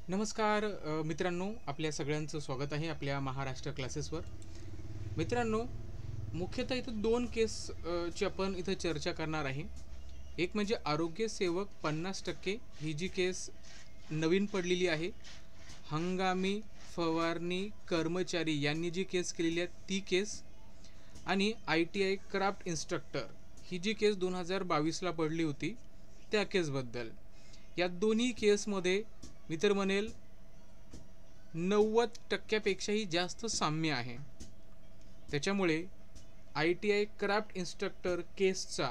नमस्कार मित्रांनो, आपल्या सगळ्यांचं स्वागत आहे आपल्या महाराष्ट्र क्लासेसवर. मित्रांनो, मुख्यतः इथं दोन केस ची आपण इथं चर्चा करणार आहे. एक म्हणजे आरोग्य सेवक 50% ही जी केस नवीन पडलेली आहे. हंगामी फवारणी कर्मचारी यांनी जी केस केलेली आहे ती केस, आणि ITI क्राफ्ट इन्स्ट्रक्टर ही जी केस 2022ला पडली होती त्या केसबद्दल. या दोन्ही केसमध्ये मी तर म्हणेल 90%पेक्षाही जास्त साम्य आहे. त्याच्यामुळे ITI क्राफ्ट इन्स्ट्रक्टर केसचा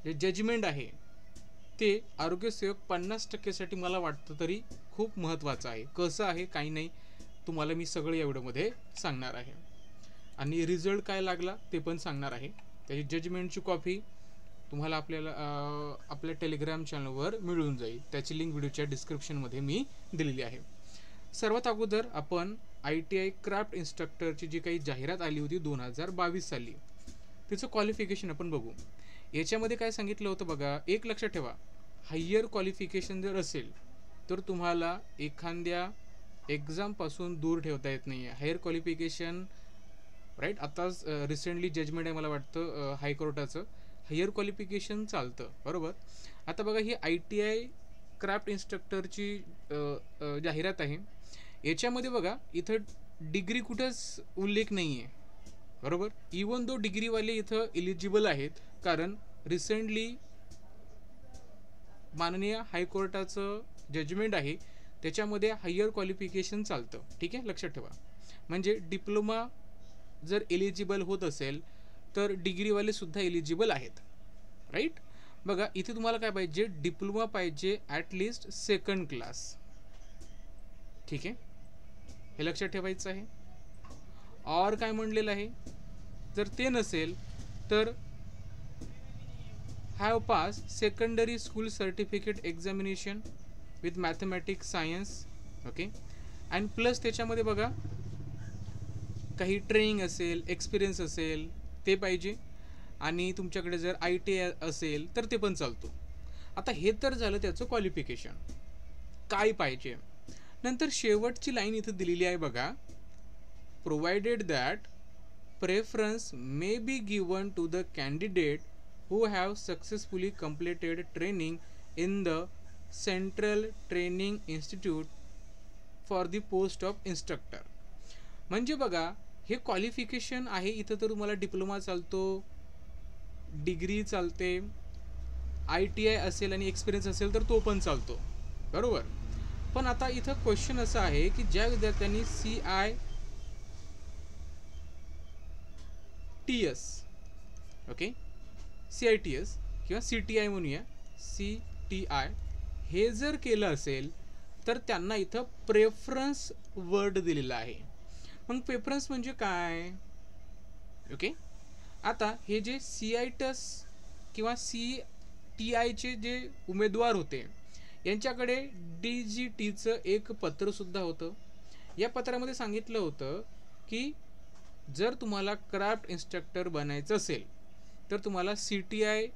जे जजमेंट आहे ते आरोग्यसेवक 50% साठी मला वाटतं तरी खूप महत्त्वाचं आहे. कसं आहे काही नाही तुम्हाला मी सगळं या व्हिडिओमध्ये सांगणार आहे, आणि रिझल्ट काय लागला ते पण सांगणार आहे. त्याची जजमेंटची कॉपी तुम्हाला आपल्या टेलिग्राम चॅनलवर मिळून जाईल. त्याची लिंक व्हिडिओच्या डिस्क्रिप्शनमध्ये मी दिलेली आहे. सर्वात अगोदर आपण ITI क्राफ्ट इन्स्ट्रक्टरची जी काही जाहिरात आली होती 2022 साली, तिचं क्वालिफिकेशन आपण बघू. याच्यामध्ये काय सांगितलं होतं बघा, एक लक्षात ठेवा, हायर क्वालिफिकेशन जर असेल तर तुम्हाला एखाद्या एक्झामपासून दूर ठेवता येत नाही आहे. हायर क्वालिफिकेशन राईट, आताच रिसेंटली जजमेंट आहे मला वाटतं हायकोर्टाचं, हायर क्वालिफिकेशन चालतं, बरोबर. आता बघा, ही ITI क्राफ्ट इन्स्ट्रक्टरची जाहिरात आहे. याच्यामध्ये बघा इथं डिग्री कुठंच उल्लेख नाही आहे, बरोबर. इवन दो डिग्रीवाले इथं इलिजिबल आहेत, कारण रिसेंटली माननीय हायकोर्टाचं जजमेंट आहे त्याच्यामध्ये हायर क्वालिफिकेशन चालतं. ठीक आहे, लक्षात ठेवा. म्हणजे डिप्लोमा जर एलिजिबल होत असेल तर डिग्रीवाले सुद्धा एलिजिबल आहेत, राईट. बघा इथे तुम्हाला काय पाहिजे, डिप्लोमा पाहिजे ॲटलिस्ट सेकंड क्लास. ठीक आहे, हे लक्षात ठेवायचं आहे. और काय म्हणलेलं आहे, जर ते नसेल तर have pass secondary school certificate examination with mathematics science. Okay, and plus त्याच्यामध्ये बघा काही ट्रेनिंग असेल, एक्सपिरियन्स असेल ते पाहिजे, आणि तुमच्याकडे जर ITI असेल तर ते पण चालतो. आता हे तर झालं त्याचं क्वालिफिकेशन काय पाहिजे. नंतर शेवटची लाईन इथं दिलेली आहे बघा, provided that preference may be given to the candidate who have successfully completed training in the Central Training Institute for the post of instructor. म्हणजे बघा हे क्वालिफिकेशन आहे. इथं तर तुम्हाला डिप्लोमा चालतो, डिग्री चालते, ITI असेल आणि एक्सपिरियन्स असेल तर तो पण चालतो, बरोबर. पण आता इथं क्वेश्चन असं आहे की ज्या विद्यार्थ्यांनी CITS ओके, CITS किंवा CTI म्हणूया, CTI हे जर केलं असेल तर त्यांना इथं प्रेफरन्स वर्ड दिलेला आहे. मग प्रेफरन्स म्हणजे काय, ओके. आता हे जे CITS किंवा CTIचे जे उमेदवार होते यांच्याकडे DGTचं एक पत्रसुद्धा होतं. या पत्रामध्ये सांगितलं होतं की जर तुम्हाला क्राफ्ट इन्स्ट्रक्टर बनायचं असेल तर तुम्हाला CTI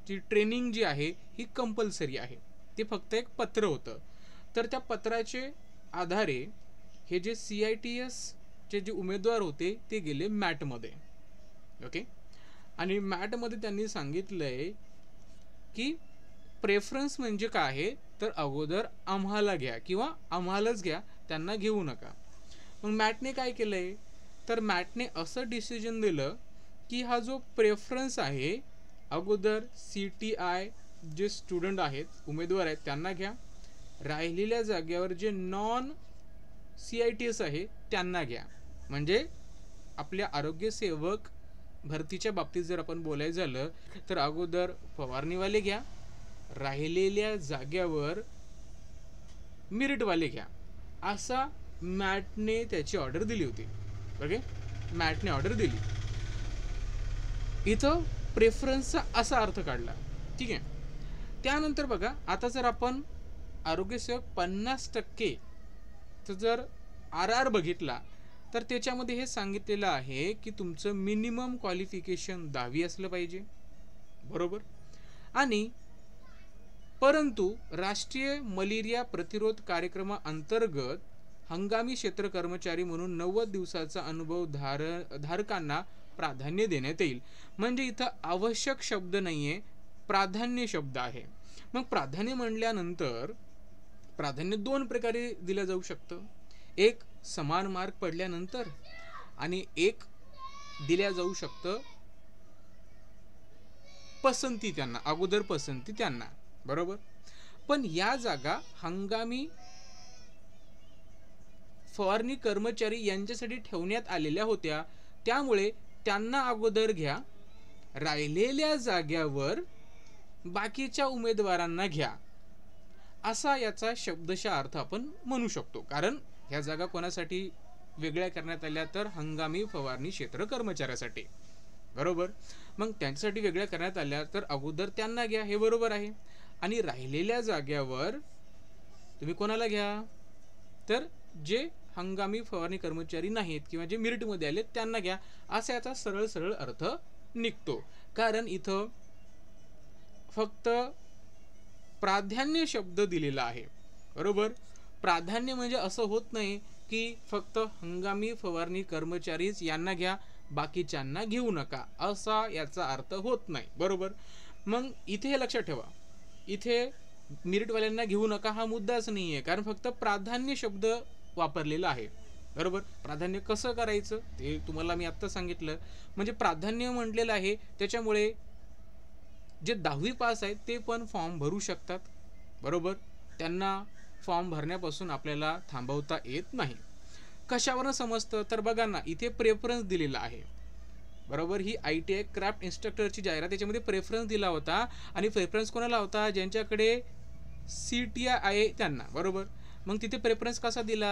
ची ट्रेनिंग जी आहे ही कंपल्सरी आहे. ते फक्त एक पत्र होतं. तर त्या पत्राचे आधारे हे जे CITS चे जे उमेदवार होते ते गेले मॅटमध्ये, ओके. आणि मॅटमध्ये त्यांनी सांगितलंय की प्रेफरन्स म्हणजे काय आहे, तर अगोदर आम्हाला घ्या किंवा आम्हालाच घ्या, त्यांना घेऊ नका. मग मॅटने काय केलंय, तर मॅटने असं डिसिजन दिलं की हा जो प्रेफरन्स आहे अगोदर CTI जे स्टुडंट आहेत, उमेदवार आहेत, त्यांना घ्या. राहिलेल्या जागेवर जे नॉन CITS आहे त्यांना घ्या. म्हणजे आपल्या आरोग्यसेवक भरतीच्या बाबतीत जर आपण बोलायचं झालं तर अगोदर फवारणीवाले घ्या, राहिलेल्या जागेवर मेरिटवाले घ्या, असा मॅटने त्याची ऑर्डर दिली होती. ओके, मॅटने ऑर्डर दिली. इथं प्रेफरन्सचा असा अर्थ काढला, ठीक आहे. त्यानंतर बघा, आता जर आपण आरोग्यसेवक 50% जर RR बघितला तर त्याच्यामध्ये हे सांगितलेलं आहे की तुमचं मिनिमम क्वालिफिकेशन 10वी असलं पाहिजे, बरोबर. आणि परंतु राष्ट्रीय मलेरिया प्रतिरोध कार्यक्रमाअंतर्गत हंगामी क्षेत्र कर्मचारी म्हणून 90 दिवसाचा अनुभव धारकांना प्राधान्य देण्यात येईल. म्हणजे इथं आवश्यक शब्द नाहीये, प्राधान्य शब्द आहे. मग प्राधान्य म्हणल्यानंतर प्राधान्य दोन प्रकारे दिलं जाऊ शकतं. एक समान मार्क पडल्यानंतर आणि एक दिल्या जाऊ शकतं पसंती त्यांना, अगोदर पसंती त्यांना, बरोबर. पण या जागा हंगामी फवारणी कर्मचारी यांच्यासाठी ठेवण्यात आलेल्या होत्या, त्यामुळे त्यांना अगोदर घ्या, राहिलेल्या जाग्यावर बाकीच्या उमेदवारांना घ्या, असा याचा शब्दशः अर्थ आपण म्हणू शकतो. कारण ह्या जागा कोणासाठी वेगळ्या करण्यात आल्या, तर हंगामी फवारणी क्षेत्र कर्मचाऱ्यासाठी, बरोबर. मग त्यांच्यासाठी वेगळ्या करण्यात आल्या तर अगोदर त्यांना घ्या, हे बरोबर आहे. आणि राहिलेल्या जाग्यावर तुम्ही कोणाला घ्या, तर जे हंगामी फवारणी कर्मचारी नाहीत किंवा जे मेरिटमध्ये आले त्यांना घ्या, असा याचा सरळ सरळ अर्थ निघतो. कारण इथं फक्त प्राधान्य शब्द दिलेला आहे, बरोबर. प्राधान्य म्हणजे असं होत नाही की फक्त हंगामी फवारणी कर्मचारीच यांना घ्या, बाकीच्यांना घेऊ नका, असा याचा अर्थ होत नाही, बरोबर. मग इथे हे लक्षात ठेवा, इथे मेरिटवाल्यांना घेऊ नका हा मुद्दाच नाही आहे, कारण फक्त प्राधान्य शब्द वापरलेला आहे, बरोबर. प्राधान्य कसं करायचं ते तुम्हाला मी आत्ता सांगितलं. म्हणजे प्राधान्य म्हटलेलं आहे, त्याच्यामुळे जे 10वी पास आहेत ते पण फॉर्म भरू शकतात, बरोबर. त्यांना फॉर्म भरण्यापासून आपल्याला थांबवता येत नाही. कशावरून समजतं, तर बघा ना, इथे प्रेफरन्स दिलेला आहे, बरोबर. ही ITI क्राफ्ट इन्स्ट्रक्टरची जाहिरात, त्याच्यामध्ये प्रेफरन्स दिला होता. आणि प्रेफरन्स कोणाला होता, ज्यांच्याकडे CTI आहे त्यांना, बरोबर. मग तिथे प्रेफरन्स कसा दिला,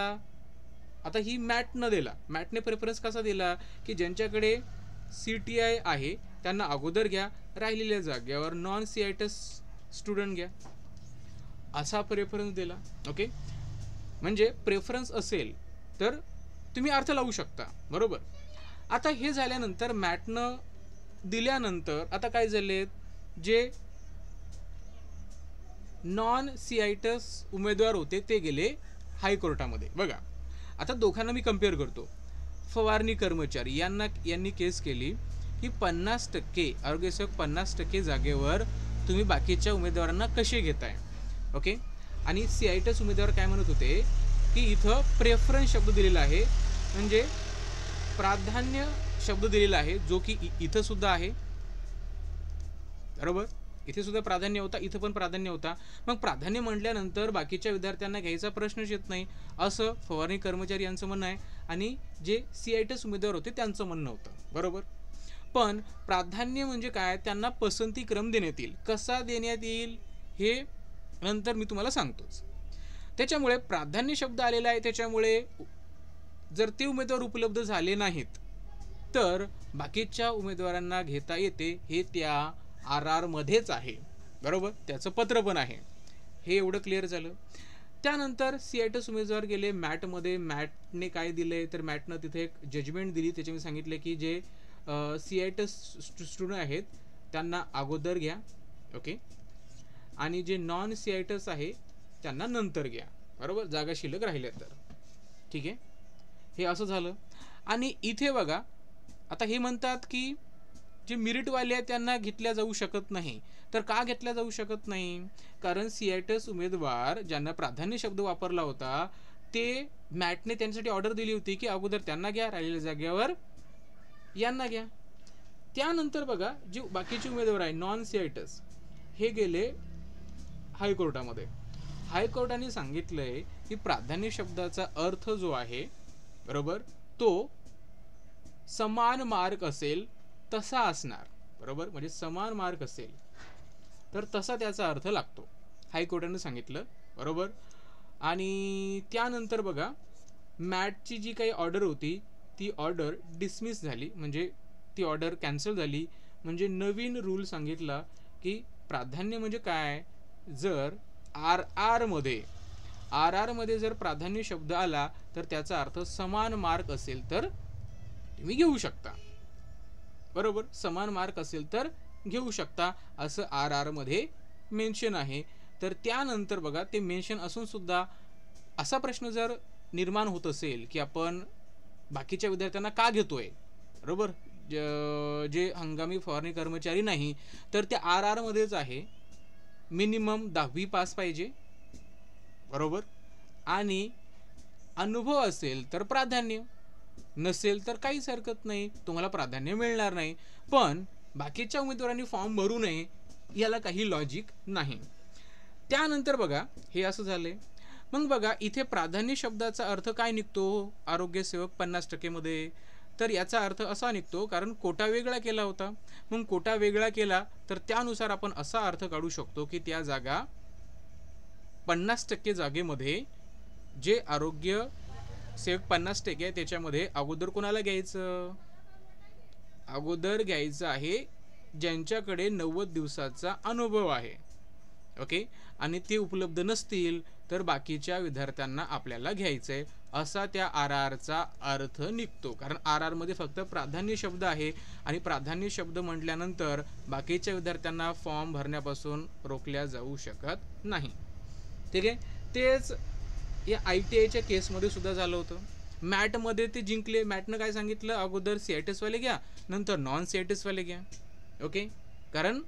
आता ही मॅटनं दिला, मॅटने प्रेफरन्स कसा दिला की ज्यांच्याकडे CTI आहे त्यांना अगोदर घ्या, राहिलेल्या जागेवर नॉन CITS स्टुडंट घ्या, असा प्रेफरन्स दिला. ओके, म्हणजे प्रेफरन्स असेल तर तुम्ही अर्थ लावू शकता, बरोबर. आता हे झाल्यानंतर मॅटनं दिल्यानंतर आता काय झाले, जे नॉन CITS उमेदवार होते ते गेले हायकोर्टामध्ये. बघा आता दोघांना मी कम्पेअर करतो. फवारणी कर्मचारी यांनी केस केली की 50% आरोग्यसेवक 50% जागेवर तुम्ही बाकीच्या उमेदवारांना कसे घेताय, ओके. आणि CITS उमेदवार काय म्हणत होते की इथं प्रेफरन्स शब्द दिलेला आहे, म्हणजे प्राधान्य शब्द दिलेला आहे, जो की इथं सुद्धा आहे, बरोबर. इथे सुद्धा प्राधान्य होता, इथं पण प्राधान्य होता. मग प्राधान्य म्हटल्यानंतर बाकीच्या विद्यार्थ्यांना घ्यायचा प्रश्नच येत नाही, असं फवारणी कर्मचारी यांचं म्हणणं आहे. आणि जे CITS उमेदवार होते त्यांचं म्हणणं होतं, बरोबर. पण प्राधान्य म्हणजे काय, त्यांना पसंती क्रम देण्यात येईल. कसा देण्यात येईल हे नंतर मी तुम्हाला सांगतोच. त्याच्यामुळे प्राधान्य शब्द आलेला आहे, त्याच्यामुळे जर ते उमेदवार उपलब्ध झाले नाहीत तर बाकीच्या उमेदवारांना घेता येते, हे त्या RR मध्येच आहे, बरोबर. त्याचं पत्र पण आहे, हे एवढं क्लिअर झालं. त्यानंतर CITS उमेदवार गेले मॅटमध्ये. मॅटने काय दिले, तर मॅटनं तिथे एक जजमेंट दिली, त्याच्यामध्ये सांगितले की जे CITS स्टुडंट आहेत त्यांना अगोदर घ्या, ओके. आणि जे नॉन CITS आहे त्यांना नंतर घ्या, बरोबर, जागा शिल्लक राहिल्या तर, ठीक आहे. हे असं झालं. आणि इथे बघा आता हे म्हणतात की जे मेरिटवाले आहेत त्यांना घेतल्या जाऊ शकत नाही. तर का घेतल्या जाऊ शकत नाही, कारण CITS उमेदवार ज्यांना प्राधान्य शब्द वापरला होता ते मॅटने त्यांच्यासाठी ऑर्डर दिली होती की अगोदर त्यांना घ्या, राहिलेल्या जागेवर यांना घ्या. त्यानंतर बघा जे बाकीचे उमेदवार आहे नॉन CITS हे गेले हायकोर्टामध्ये. हायकोर्टाने सांगितलंय की प्राधान्य शब्दाचा अर्थ जो आहे, बरोबर, तो समान मार्क असेल तसा असणार, बरोबर. म्हणजे समान मार्क असेल तर तसा त्याचा अर्थ लागतो, हायकोर्टाने सांगितलं, बरोबर. आणि त्यानंतर बघा मॅटची जी काही ऑर्डर होती ती ऑर्डर डिसमिस झाली, म्हणजे ती ऑर्डर कॅन्सल झाली. म्हणजे नवीन रूल सांगितला की प्राधान्य म्हणजे काय, जर RR मध्ये जर प्राधान्य शब्द आला तर त्याचा अर्थ समान मार्क असेल तर तुम्ही घेऊ शकता, बरोबर. समान मार्क असेल तर घेऊ शकता असं RR मध्ये मेन्शन आहे. तर त्यानंतर बघा ते मेन्शन असून सुद्धा असा प्रश्न जर निर्माण होत असेल की आपण बाकीच्या विद्यार्थ्यांना का घेतोय, बरोबर, जे हंगामी फवारणी कर्मचारी नाही तर त्या RR मध्येच आहे, मिनिमम 10वी पास पाहिजे, बरोबर, आणि अनुभव असेल तर प्राधान्य, नसेल तर काहीच हरकत नाही, तुम्हाला प्राधान्य मिळणार नाही. पण बाकीच्या उमेदवारांनी फॉर्म भरू नये याला काही लॉजिक नाही. त्यानंतर बघा हे असं झालंय. मग बघा इथे प्राधान्य शब्दाचा अर्थ काय निघतो आरोग्य सेवक 50% मध्ये, तर याचा अर्थ असा निघतो कारण कोटा वेगळा केला होता. मग कोटा वेगळा केला तर त्यानुसार आपण असा अर्थ काढू शकतो की त्या जागा 50% जागेमध्ये जे आरोग्य सेवक 50% आहे त्याच्यामध्ये अगोदर कोणाला घ्यायचं, अगोदर घ्यायचं आहे ज्यांच्याकडे 90 दिवसाचा अनुभव आहे. ओके, आणि ते उपलब्ध नसतील तर बाकीच्या विद्यार्थ्यांना आपल्याला घ्यायचंय असा त्या RRचा अर्थ निघतो. कारण RR मध्ये फक्त प्राधान्य शब्द आहे आणि प्राधान्य शब्द म्हटल्यानंतर बाकीच्या विद्यार्थ्यांना फॉर्म भरण्यापासून रोखल्या जाऊ शकत नाही. ठीक आहे, तेच या ITIच्या केसमध्ये सुद्धा झालं होतं. मॅटमध्ये ते जिंकले. मॅटनं काय सांगितलं, अगोदर CITS वाले घ्या नंतर नॉन CITS वाले घ्या. ओके, कारण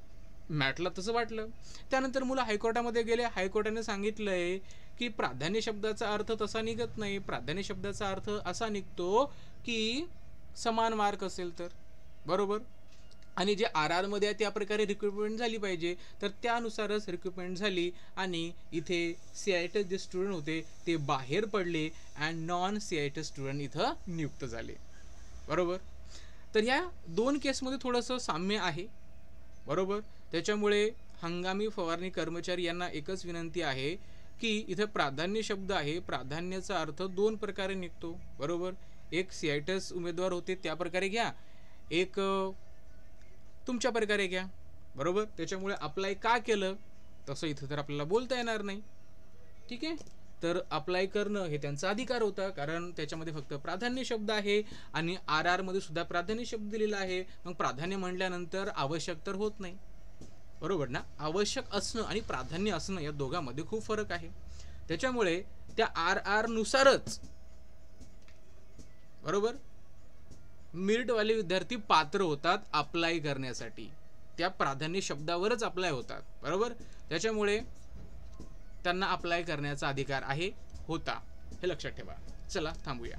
मॅटला तसं वाटलं. त्यानंतर मुलं हायकोर्टामध्ये गेले. हायकोर्टाने सांगितलंय की प्राधान्य शब्दाचा अर्थ तसा निघत नाही. प्राधान्य शब्दाचा अर्थ असा निघतो की समान मार्क असेल तर, बरोबर, आणि जे RR मध्ये त्या प्रकारे रिक्रुटमेंट झाली पाहिजे तर त्यानुसारच रिक्रुटमेंट झाली आणि इथे CITS जे स्टुडंट होते ते बाहेर पडले अँड नॉन CITS स्टुडंट इथं नियुक्त झाले, बरोबर. तर या दोन केसमध्ये थोडंसं साम्य आहे, बरोबर. त्याच्यामुळे हंगामी फवारणी कर्मचारी यांना एकच विनंती आहे की इथे प्राधान्य शब्द आहे, प्राधान्याचा अर्थ दोन प्रकारे निघतो, बरोबर. एक CITS उमेदवार होते त्या प्रकारे घ्या, एक तुमच्या प्रकारे घ्या, बरोबर. त्याच्यामुळे अप्लाय का केलं तसं इथं तर आपल्याला बोलता येणार नाही. ठीक आहे, तर अप्लाय करणं हे त्यांचा अधिकार होता कारण त्याच्यामध्ये फक्त प्राधान्य शब्द आहे आणि RR मध्ये सुद्धा प्राधान्य शब्द दिलेला आहे. मग प्राधान्य म्हटल्यानंतर आवश्यक तर होत नाही, बरोबर ना. आवश्यक असणं आणि प्राधान्य असणं या दोघांमध्ये खूप फरक आहे. त्याच्यामुळे त्या RR नुसारच, बरोबर, मेरिटवाले विद्यार्थी पात्र होतात अप्लाय करण्यासाठी, त्या प्राधान्य शब्दावरच अप्लाय होतात, बरोबर. त्याच्यामुळे त्यांना अप्लाय करण्याचा अधिकार आहे, होता, हे लक्षात ठेवा. चला थांबूया.